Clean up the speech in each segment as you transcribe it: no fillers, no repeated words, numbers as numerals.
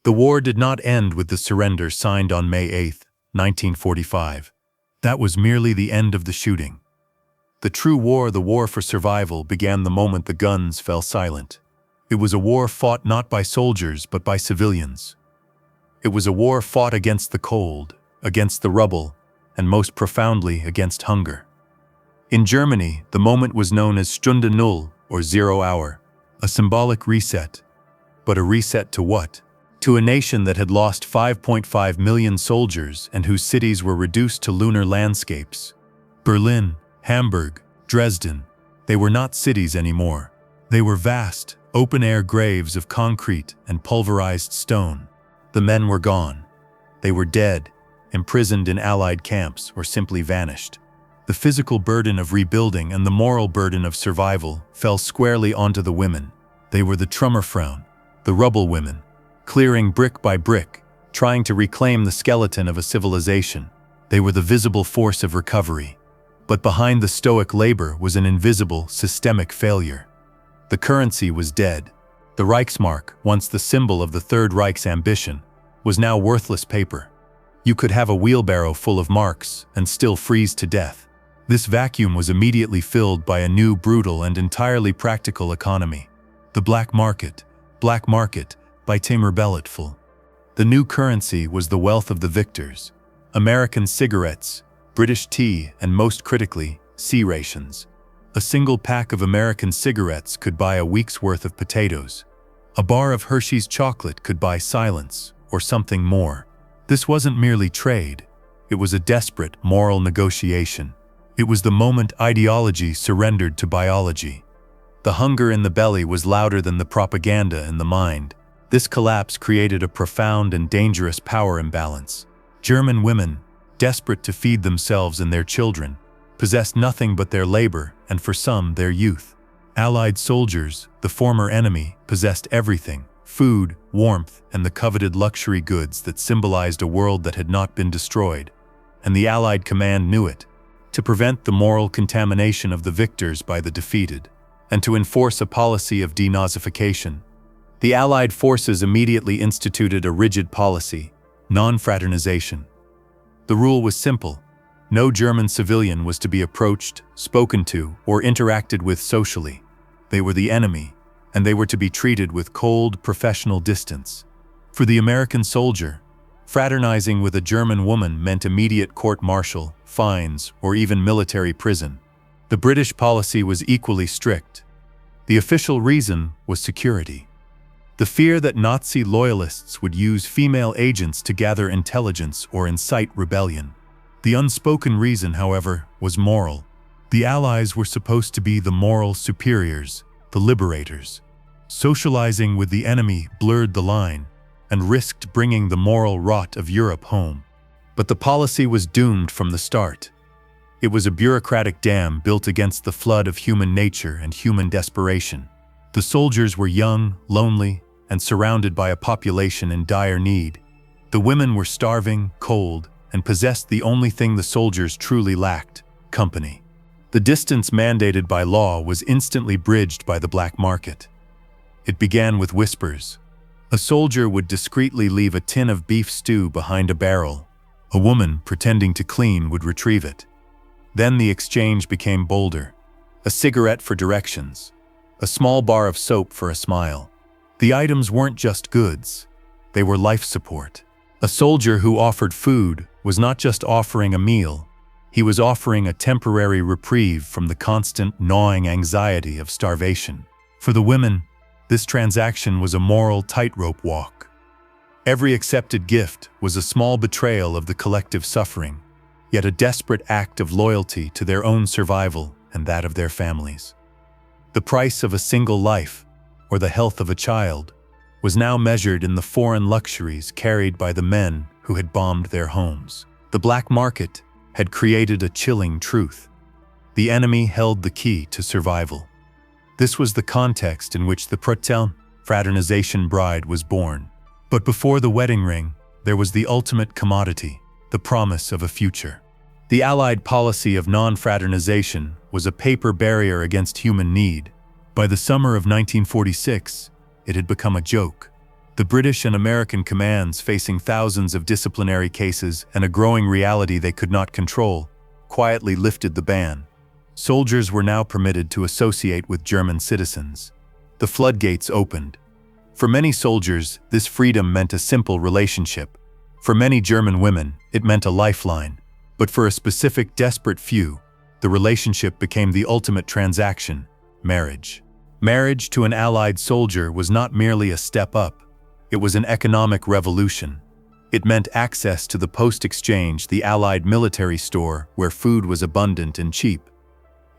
The war did not end with the surrender signed on May 8, 1945. That was merely the end of the shooting. The true war, the war for survival, began the moment the guns fell silent. It was a war fought not by soldiers but by civilians. It was a war fought against the cold, against the rubble, and most profoundly against hunger. In Germany, the moment was known as Stunde Null, or 0 hour, a symbolic reset. But a reset to what? To a nation that had lost 5.5 million soldiers and whose cities were reduced to lunar landscapes. Berlin, Hamburg, Dresden, they were not cities anymore. They were vast, open-air graves of concrete and pulverized stone. The men were gone. They were dead, imprisoned in Allied camps, or simply vanished. The physical burden of rebuilding and the moral burden of survival fell squarely onto the women. They were the Trümmerfrauen, the rubble women, clearing brick by brick, trying to reclaim the skeleton of a civilization. They were the visible force of recovery. But behind the stoic labor was an invisible, systemic failure. The currency was dead. The Reichsmark, once the symbol of the Third Reich's ambition, was now worthless paper. You could have a wheelbarrow full of marks and still freeze to death. This vacuum was immediately filled by a new, brutal, and entirely practical economy. The black market by Tamer Belletful. The new currency was the wealth of the victors. American cigarettes, British tea, and most critically, C-Rations. A single pack of American cigarettes could buy a week's worth of potatoes. A bar of Hershey's chocolate could buy silence, or something more. This wasn't merely trade. It was a desperate, moral negotiation. It was the moment ideology surrendered to biology. The hunger in the belly was louder than the propaganda in the mind. This collapse created a profound and dangerous power imbalance. German women, desperate to feed themselves and their children, possessed nothing but their labor and, for some, their youth. Allied soldiers, the former enemy, possessed everything: food, warmth, and the coveted luxury goods that symbolized a world that had not been destroyed. And the Allied command knew it. To prevent the moral contamination of the victors by the defeated, and to enforce a policy of denazification, the Allied forces immediately instituted a rigid policy: non-fraternization. The rule was simple. No German civilian was to be approached, spoken to, or interacted with socially. They were the enemy, and they were to be treated with cold, professional distance. For the American soldier, fraternizing with a German woman meant immediate court-martial, fines, or even military prison. The British policy was equally strict. The official reason was security. The fear that Nazi loyalists would use female agents to gather intelligence or incite rebellion. The unspoken reason, however, was moral. The Allies were supposed to be the moral superiors, the liberators. Socializing with the enemy blurred the line and risked bringing the moral rot of Europe home. But the policy was doomed from the start. It was a bureaucratic dam built against the flood of human nature and human desperation. The soldiers were young, lonely, and surrounded by a population in dire need. The women were starving, cold, and possessed the only thing the soldiers truly lacked: company. The distance mandated by law was instantly bridged by the black market. It began with whispers. A soldier would discreetly leave a tin of beef stew behind a barrel. A woman, pretending to clean, would retrieve it. Then the exchange became bolder. A cigarette for directions. A small bar of soap for a smile. The items weren't just goods. They were life support. A soldier who offered food was not just offering a meal. He was offering a temporary reprieve from the constant, gnawing anxiety of starvation. For the women, this transaction was a moral tightrope walk. Every accepted gift was a small betrayal of the collective suffering, yet a desperate act of loyalty to their own survival and that of their families. The price of a single life, or the health of a child, was now measured in the foreign luxuries carried by the men who had bombed their homes. The black market had created a chilling truth. The enemy held the key to survival. This was the context in which the fraternization bride was born. But before the wedding ring, there was the ultimate commodity, the promise of a future. The Allied policy of non-fraternization was a paper barrier against human need. By the summer of 1946, it had become a joke. The British and American commands, facing thousands of disciplinary cases and a growing reality they could not control, quietly lifted the ban. Soldiers were now permitted to associate with German citizens. The floodgates opened. For many soldiers, this freedom meant a simple relationship. For many German women, it meant a lifeline. But for a specific, desperate few, the relationship became the ultimate transaction: marriage. Marriage to an Allied soldier was not merely a step up. It was an economic revolution. It meant access to the post-exchange, the Allied military store, where food was abundant and cheap.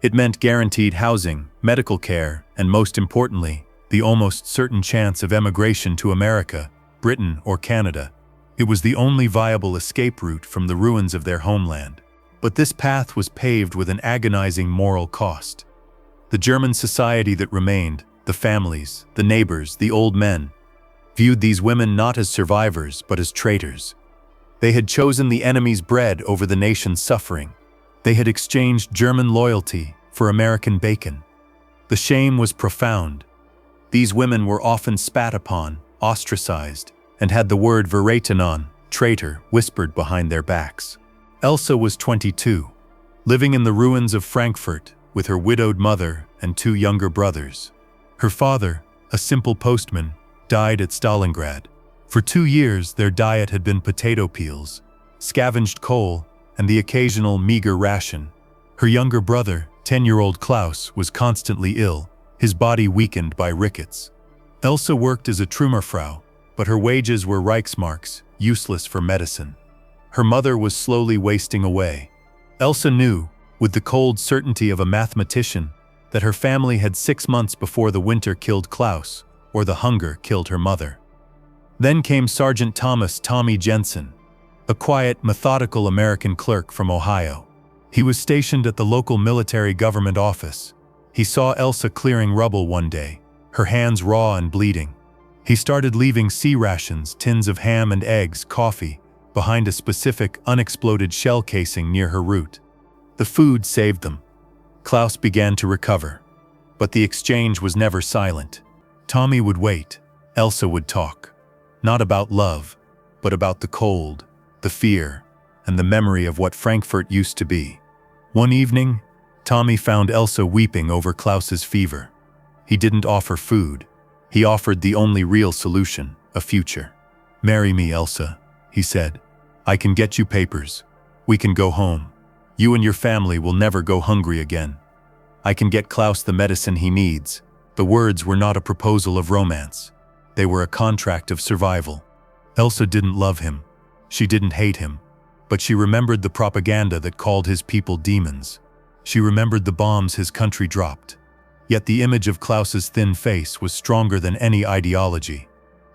It meant guaranteed housing, medical care, and most importantly, the almost certain chance of emigration to America, Britain, or Canada. It was the only viable escape route from the ruins of their homeland. But this path was paved with an agonizing moral cost. The German society that remained, the families, the neighbors, the old men, viewed these women not as survivors but as traitors. They had chosen the enemy's bread over the nation's suffering. They had exchanged German loyalty for American bacon. The shame was profound. These women were often spat upon, ostracized, and had the word verraten, traitor, whispered behind their backs. Elsa was 22, living in the ruins of Frankfurt with her widowed mother and 2 younger brothers. Her father, a simple postman, died at Stalingrad. For 2 years, their diet had been potato peels, scavenged coal, and the occasional meager ration. Her younger brother, 10-year-old Klaus, was constantly ill, his body weakened by rickets. Elsa worked as a Trümmerfrau, but her wages were Reichsmarks, useless for medicine. Her mother was slowly wasting away. Elsa knew, with the cold certainty of a mathematician, that her family had 6 months before the winter killed Klaus, or the hunger killed her mother. Then came Sergeant Thomas "Tommy" Jensen, a quiet, methodical American clerk from Ohio. He was stationed at the local military government office. He saw Elsa clearing rubble one day, her hands raw and bleeding. He started leaving C-Rations, tins of ham and eggs, coffee, behind a specific, unexploded shell casing near her route. The food saved them. Klaus began to recover. But the exchange was never silent. Tommy would wait. Elsa would talk. Not about love, but about the cold, the fear, and the memory of what Frankfurt used to be. One evening, Tommy found Elsa weeping over Klaus's fever. He didn't offer food. He offered the only real solution, a future. "Marry me, Elsa," he said. "I can get you papers. We can go home. You and your family will never go hungry again. I can get Klaus the medicine he needs." The words were not a proposal of romance. They were a contract of survival. Elsa didn't love him. She didn't hate him. But she remembered the propaganda that called his people demons. She remembered the bombs his country dropped. Yet the image of Klaus's thin face was stronger than any ideology.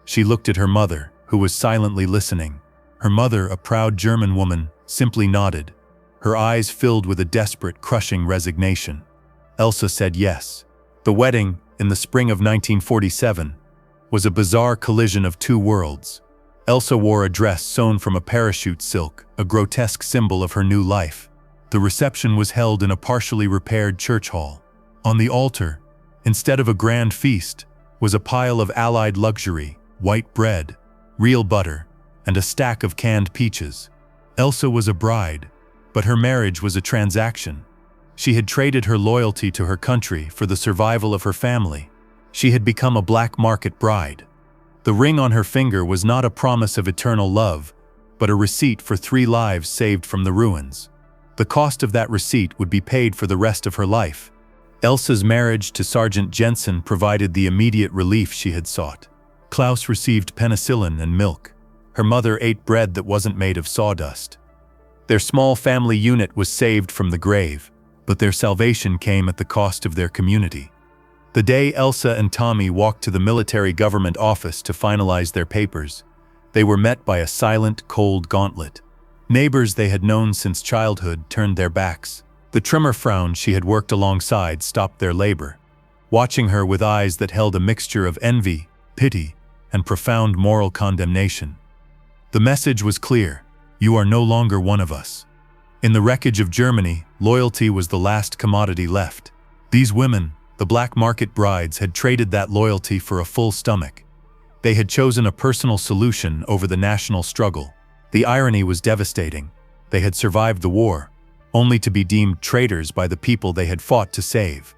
She looked at her mother, who was silently listening. Her mother, a proud German woman, simply nodded. Her eyes filled with a desperate, crushing resignation. Elsa said yes. The wedding, in the spring of 1947, was a bizarre collision of 2 worlds. Elsa wore a dress sewn from a parachute silk, a grotesque symbol of her new life. The reception was held in a partially repaired church hall. On the altar, instead of a grand feast, was a pile of Allied luxury, white bread, real butter, and a stack of canned peaches. Elsa was a bride, but her marriage was a transaction. She had traded her loyalty to her country for the survival of her family. She had become a black market bride. The ring on her finger was not a promise of eternal love, but a receipt for 3 lives saved from the ruins. The cost of that receipt would be paid for the rest of her life. Elsa's marriage to Sergeant Jensen provided the immediate relief she had sought. Klaus received penicillin and milk. Her mother ate bread that wasn't made of sawdust. Their small family unit was saved from the grave, but their salvation came at the cost of their community. The day Elsa and Tommy walked to the military government office to finalize their papers, they were met by a silent, cold gauntlet. Neighbors they had known since childhood turned their backs. The Trümmerfrauen she had worked alongside stopped their labor, watching her with eyes that held a mixture of envy, pity, and profound moral condemnation. The message was clear: you are no longer one of us. In the wreckage of Germany, loyalty was the last commodity left. These women, the black market brides, had traded that loyalty for a full stomach. They had chosen a personal solution over the national struggle. The irony was devastating. They had survived the war, only to be deemed traitors by the people they had fought to save.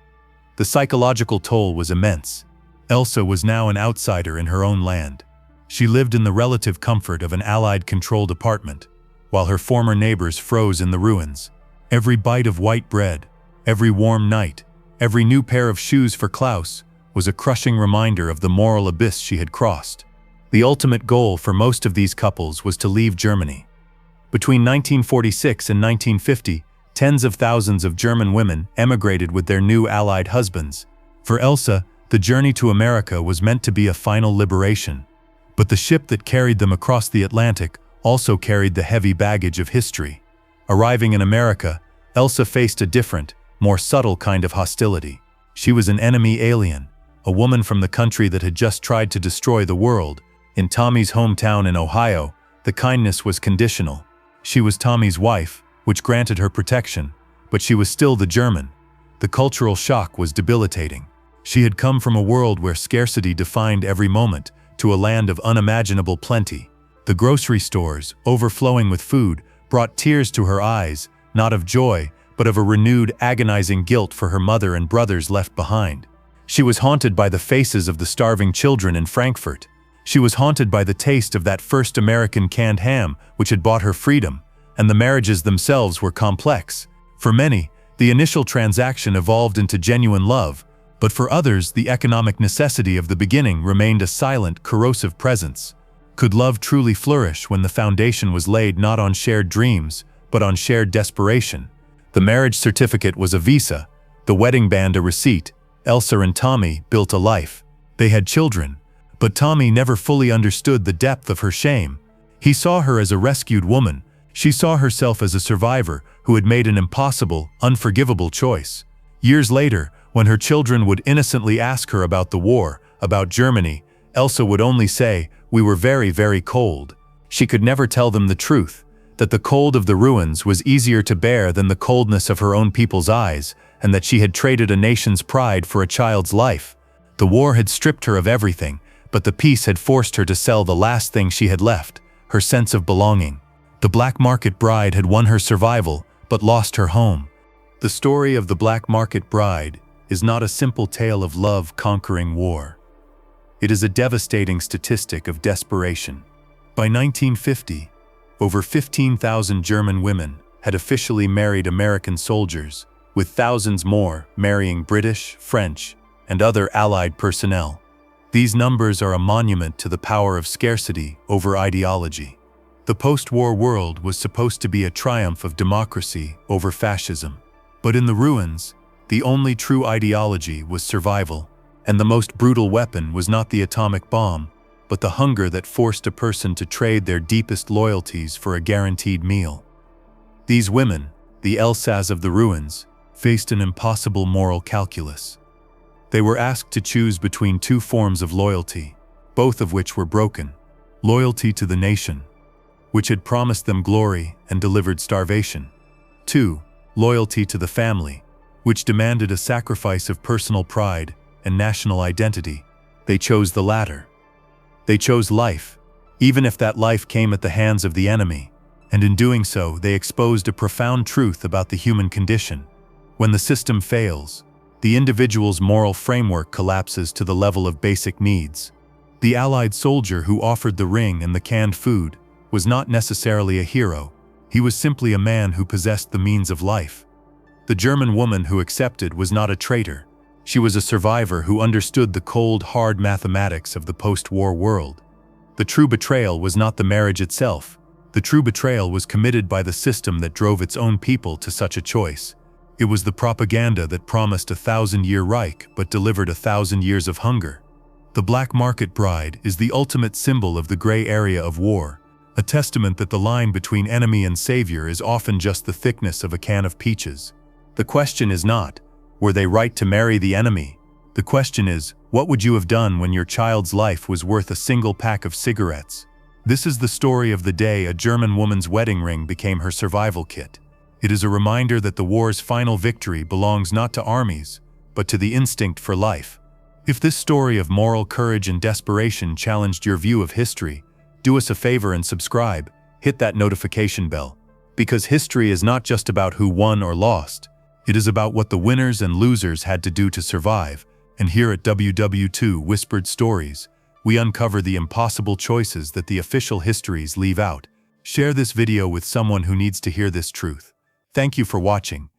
The psychological toll was immense. Elsa was now an outsider in her own land. She lived in the relative comfort of an Allied-controlled apartment, while her former neighbors froze in the ruins. Every bite of white bread, every warm night, every new pair of shoes for Klaus was a crushing reminder of the moral abyss she had crossed. The ultimate goal for most of these couples was to leave Germany. Between 1946 and 1950, tens of thousands of German women emigrated with their new Allied husbands. For Elsa, the journey to America was meant to be a final liberation. But the ship that carried them across the Atlantic also carried the heavy baggage of history. Arriving in America, Elsa faced a different, more subtle kind of hostility. She was an enemy alien, a woman from the country that had just tried to destroy the world. In Tommy's hometown in Ohio, the kindness was conditional. She was Tommy's wife, which granted her protection, but she was still the German. The cultural shock was debilitating. She had come from a world where scarcity defined every moment to a land of unimaginable plenty. The grocery stores, overflowing with food, brought tears to her eyes, not of joy, but of a renewed, agonizing guilt for her mother and brothers left behind. She was haunted by the faces of the starving children in Frankfurt. She was haunted by the taste of that first American canned ham which had bought her freedom, and the marriages themselves were complex. For many, the initial transaction evolved into genuine love, but for others, the economic necessity of the beginning remained a silent, corrosive presence. Could love truly flourish when the foundation was laid not on shared dreams, but on shared desperation? The marriage certificate was a visa, the wedding band a receipt. Elsa and Tommy built a life. They had children, but Tommy never fully understood the depth of her shame. He saw her as a rescued woman. She saw herself as a survivor who had made an impossible, unforgivable choice. Years later, when her children would innocently ask her about the war, about Germany, Elsa would only say, "We were very, very cold." She could never tell them the truth, that the cold of the ruins was easier to bear than the coldness of her own people's eyes, and that she had traded a nation's pride for a child's life. The war had stripped her of everything, but the peace had forced her to sell the last thing she had left, her sense of belonging. The black market bride had won her survival, but lost her home. The story of the black market bride is not a simple tale of love conquering war. It is a devastating statistic of desperation. By 1950, over 15,000 German women had officially married American soldiers, with thousands more marrying British, French, and other Allied personnel. These numbers are a monument to the power of scarcity over ideology. The post-war world was supposed to be a triumph of democracy over fascism. But in the ruins, the only true ideology was survival, and the most brutal weapon was not the atomic bomb, but the hunger that forced a person to trade their deepest loyalties for a guaranteed meal. These women, the Elsas of the ruins, faced an impossible moral calculus. They were asked to choose between two forms of loyalty, both of which were broken. Loyalty to the nation, which had promised them glory and delivered starvation. 2. Loyalty to the family, which demanded a sacrifice of personal pride and national identity. They chose the latter. They chose life, even if that life came at the hands of the enemy, and in doing so, they exposed a profound truth about the human condition. When the system fails, the individual's moral framework collapses to the level of basic needs. The Allied soldier who offered the ring and the canned food was not necessarily a hero. He was simply a man who possessed the means of life. The German woman who accepted was not a traitor. She was a survivor who understood the cold, hard mathematics of the post-war world. The true betrayal was not the marriage itself. The true betrayal was committed by the system that drove its own people to such a choice. It was the propaganda that promised a 1,000-year Reich but delivered 1,000 years of hunger. The black market bride is the ultimate symbol of the gray area of war, a testament that the line between enemy and savior is often just the thickness of a can of peaches. The question is not, were they right to marry the enemy? The question is, what would you have done when your child's life was worth a single pack of cigarettes? This is the story of the day a German woman's wedding ring became her survival kit. It is a reminder that the war's final victory belongs not to armies, but to the instinct for life. If this story of moral courage and desperation challenged your view of history, do us a favor and subscribe, hit that notification bell. Because history is not just about who won or lost, it is about what the winners and losers had to do to survive. And here at WWII Whispered Stories, we uncover the impossible choices that the official histories leave out. Share this video with someone who needs to hear this truth. Thank you for watching,